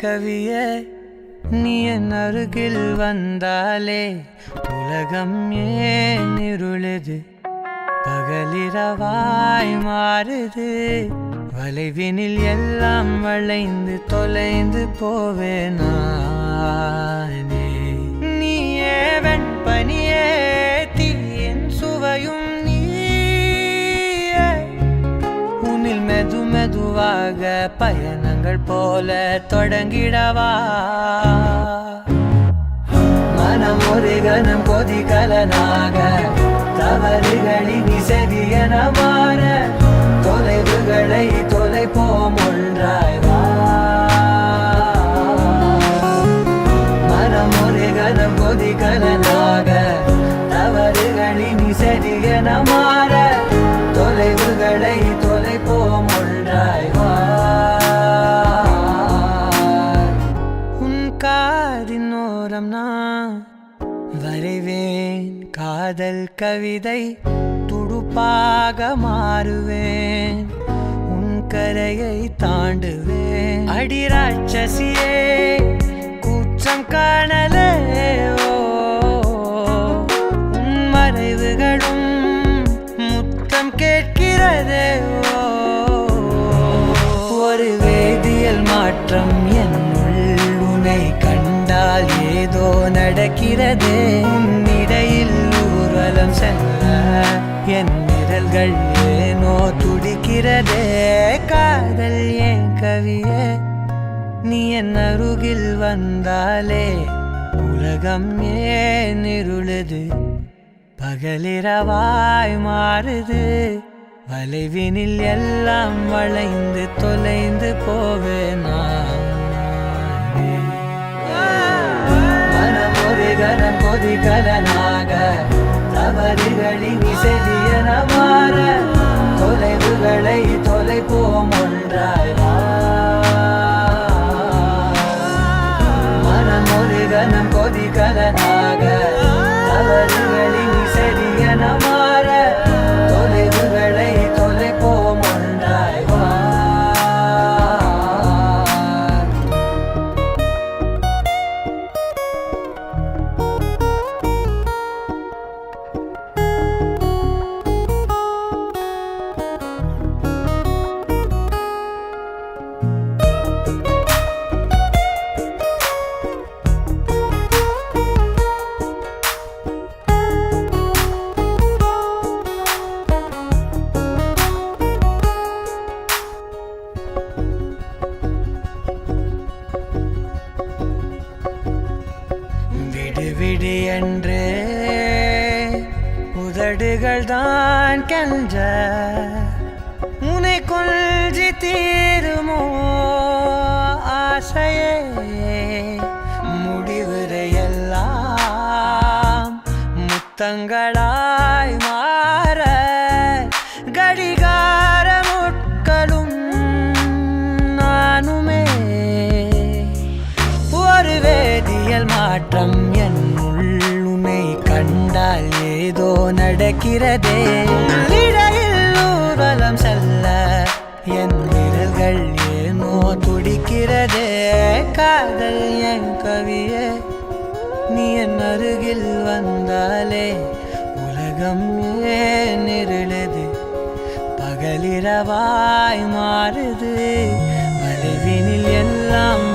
கவியே நீ என் அருகில் வந்தாலே உலகம் ஏன் இருளுது பகலிரவாய் மாறுது வளைவினில் எல்லாம் வளைந்து தொலைந்து போவேனே நீயே வெண்பனியே தீயின் சுவையும் நீயே உன்னில் மெது மெதுவாக பயணங்கள் போல தொடங்கிடவா மனம் ஒரு கணம் கொதிகலனாக தவறுகளின் இசையென மாற தொலைவுகளை தொலைப்போம் ஒன்றாய் வா மனம் ஒரு கணம் கொதிகலனாக தவறுகளின் இசையென மாற தொலைவுகளை தொலைப்போம் ஒன்றாய் வா உன் காதின் ஓரம் நான் வரைவேன் காதல் கவிதை துடுப்பாக மாறுவேன் உன் கரையை தாண்டுவேன் அடி ராட்சசியே கூச்சம் காணலே உன் மறைவுகளும் முத்தம் கேட்கிறதே ஒரு வேதியியல் மாற்றம் என்னுள் உன்னை கண்டால் ஏதோ நடக்கிறதே இடையில் ஊர்வலம் செல்ல என் நிழல்கள் ஏனோ துடிக்கிறதே காதல் ஏன் கவியே நீ என் அருகில் வந்தாலே உலகம் ஏன் இருளுது பகலிரவாய் மாறுது வளைவினில் எல்லாம் வளைந்து தொலைந்து போவேனா மனம் ஒரு கணம் கொதிகலனாக தவறுகளின் இசையென மாற தொலைவுகளை தொலைப்போம் ஒன்றாய் வா மனம் ஒரு கணம் கொதிகலனாக தவறுகளின் இசையென மாற தொலைவுகளை தொலைப்போம் ஒன்றாய் வா விடு என்று உதடுகள் தான் கெஞ்ச உன்னை கொஞ்சி தீருமோ ஆசையே முடிவுரையெல்லாம் முத்தங்களாய் மாற கடிகார முட்களும் நானுமே ஒரு வேதியியல் மாற்றம் என்னுள் உன்னை கண்டால் ஏதோ நடக்கிறதே இடையில் ஊர்வலம் செல்ல என் விரல்கள் ஏனோ துடிக்கிறதே காதல் என் கவியே நீ என் அருகில் வந்தாலே உலகம் ஏன் இருளுது பகலிரவாய் மாறுது வளைவினில் எல்லாம்